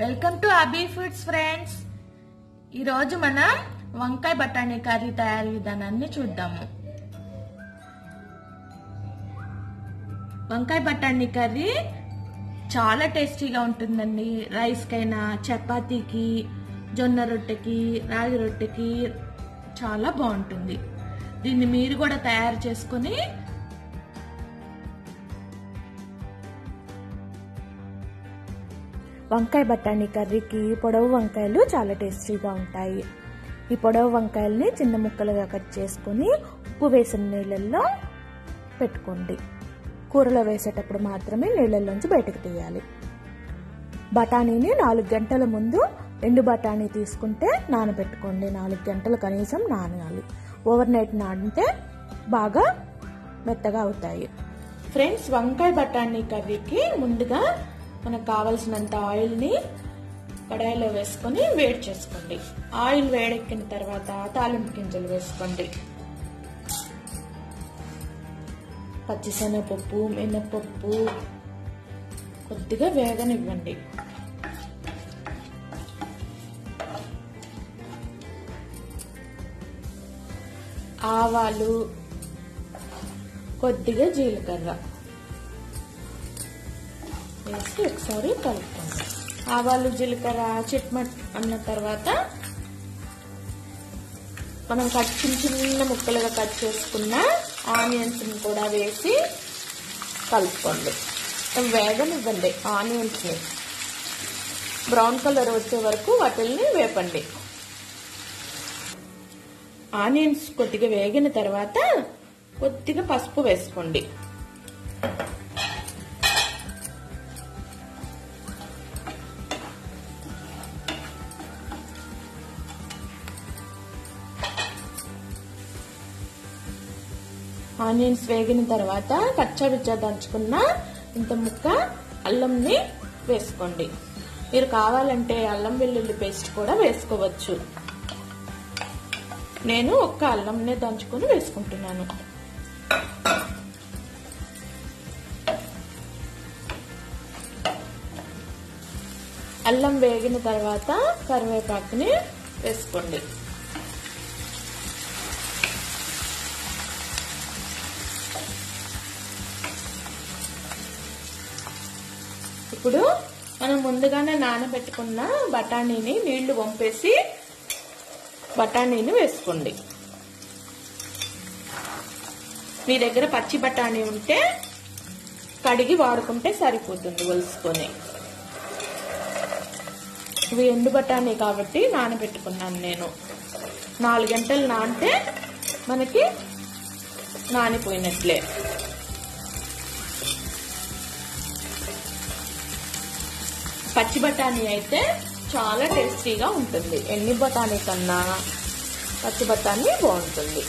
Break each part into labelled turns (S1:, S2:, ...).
S1: Welcome to Abi foods friends. ఈరోజు మనం వంకాయ బఠానీ కర్రీ తయారీ విధానాన్ని చూద్దాము. వంకాయ బఠానీ కర్రీ చాలా టేస్టీగా ఉంటుందండి. రైస్ కైనా, చపాతీకి, జొన్న రొట్టెకి, రాగి రొట్టెకి చాలా బాగుంటుంది. దీన్ని మీరు కూడా తయారు చేసుకొని
S2: వంకాయ బఠానీ కర్రీకి పొడవు వంకాయలు చాలా టేస్టీగా ఉంటాయి. ఈ పొడవు వంకాయల్ని చిన్న ముక్కలుగా కట్ చేసుకుని ఉప్పు వేసిన నీళ్ళల్లో పెట్టుకోండి. కూరలో వేసేటప్పుడు మాత్రమే నీళ్ళల్లోంచి బయటకు తీయాలి. బఠానీని 4 గంటల ముందు ఎండు బఠానీ తీసుకుంటే నానబెట్టుకోండి. 4 గంటలు కనీసం నానాలి. ఓవర్ నైట్ నానితే బాగా మెత్తగా అవుతాయి.
S1: ఫ్రెండ్స్, వంకాయ బఠానీ కర్రీకి ముందుగా మనకు కావలసినంత ఆయిల్ని కడాయిలో వేసుకొని వేడి చేసుకోండి. ఆయిల్ వేడెక్కిన తర్వాత తాలింపు గింజలు వేసుకోండి. పచ్చిశనగపప్పు, మినపప్పు కొద్దిగా వేగనివ్వండి. ఆవాలు, కొద్దిగా జీలకర్ర వేసి ఒకసారి కలుపుకోండి. ఆవాలు, జీలకర్ర చిట్మట్ అన్న తర్వాత మనం చిన్న ముక్కలుగా కట్ చేసుకున్న ఆనియన్స్ కూడా వేసి కలుపుకోండి. వేగనివ్వండి. ఆనియన్స్ ని బ్రౌన్ కలర్ వచ్చే వరకు వాటిల్ని వేపండి. ఆనియన్స్ కొద్దిగా వేగిన తర్వాత కొద్దిగా పసుపు వేసుకోండి. ఆనియన్స్ వేగిన తర్వాత కచ్చాబిచ్చా దంచుకున్న ఇంత ముక్క అల్లంని వేసుకోండి. మీరు కావాలంటే అల్లం వెల్లుల్లి పేస్ట్ కూడా వేసుకోవచ్చు. నేను ఒక్క అల్లంనే దంచుకొని వేసుకుంటున్నాను. అల్లం వేగిన తర్వాత కరివేపాకుని వేసుకోండి. ఇప్పుడు మనం ముందుగానే నానబెట్టుకున్న బఠానీని నీళ్లు వంపేసి బఠానీని వేసుకోండి. మీ దగ్గర పచ్చి బఠానీ ఉంటే కడిగి వాడుకుంటే సరిపోతుంది ఒలుసుకొని. ఇవి ఎండు బఠానీ కాబట్టి నానబెట్టుకున్నాను నేను. 4 గంటలు నానితే మనకి నానిపోయినట్లే. పచ్చి బఠానీ అయితే చాలా టేస్టీగా ఉంటుంది. ఎండు బఠానీ కన్నా పచ్చి బఠానీ బాగుంటుంది.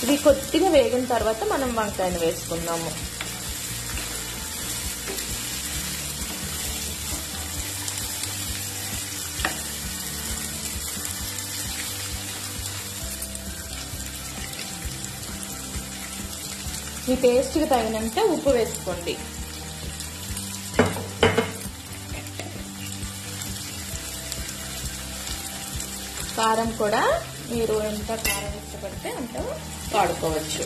S1: ఇది కొద్దిగా వేగిన తర్వాత మనం వంకాయను వేసుకుందాము. మీ టేస్ట్కి తగినంత ఉప్పు వేసుకోండి. కారం కూడా మీరు ఎంత కారం ఇష్టపడితే అంత వాడుకోవచ్చు.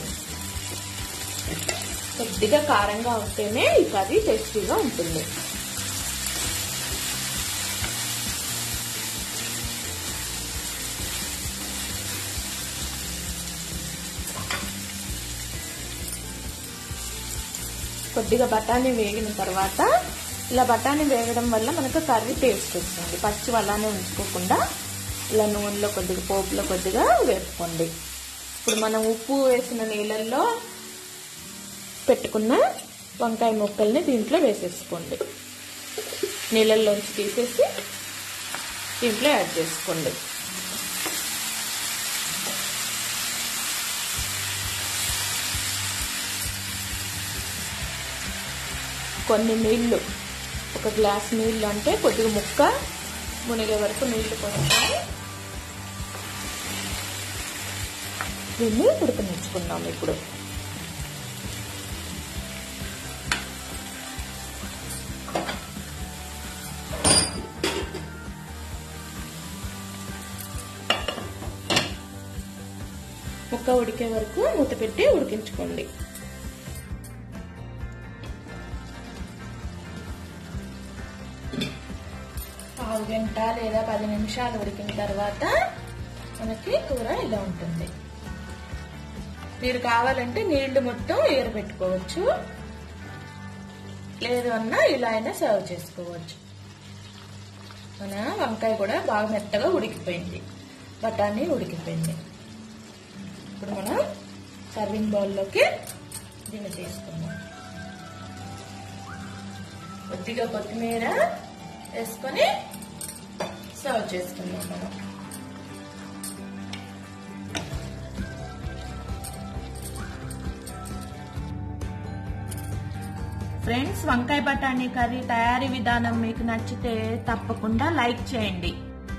S1: కొద్దిగా కారంగా ఉంటేనే ఈ కర్రీ టేస్టీగా ఉంటుంది. కొద్దిగా బఠానీ వేగిన తర్వాత ఇలా బఠానీ వేగడం వల్ల మనకు కర్రీ టేస్ట్ వస్తుంది. పచ్చి అలానే ఉంచుకోకుండా ఇలా నూనెలో కొద్దిగా, పోపులో కొద్దిగా వేపుకోండి. ఇప్పుడు మనం ఉప్పు వేసిన నీళ్ళల్లో పెట్టుకున్న వంకాయ ముక్కల్ని దీంట్లో వేసేసుకోండి. నీళ్ళల్లోంచి తీసేసి దీంట్లో యాడ్ చేసుకోండి. కొన్ని నీళ్లు, 1 గ్లాస్ నీళ్లు అంటే కొద్దిగా ముక్క మునిగే వరకు నీళ్లు పోసుకొని దీన్ని ఉడకనిచ్చుకుందాం. ఇప్పుడు చక్కగా ఉడికే వరకు మూత పెట్టి ఉడికించుకోండి. పావు గంట లేదా 10 నిమిషాలు ఉడికిన తర్వాత మనకి కూర ఇలా ఉంటుంది. మీరు కావాలంటే నీళ్లు మొత్తం ఏరబెట్టుకోవచ్చు, లేదు అన్నా ఇలా అయినా సర్వ్ చేసుకోవచ్చు. మన వంకాయ కూడా బాగా మెత్తగా ఉడికిపోయింది, బఠానీ ఉడికిపోయింది. ఇప్పుడు మనం సర్వింగ్ బౌల్లోకి దీన్ని తీసుకుందాం. కొద్దిగా కొత్తిమీర వేసుకొని సర్వ్ చేసుకుందాం మనం. ఫ్రెండ్స్, వంకాయ బఠానీ కర్రీ తయారీ విధానం మీకు నచ్చితే తప్పకుండా లైక్ చేయండి.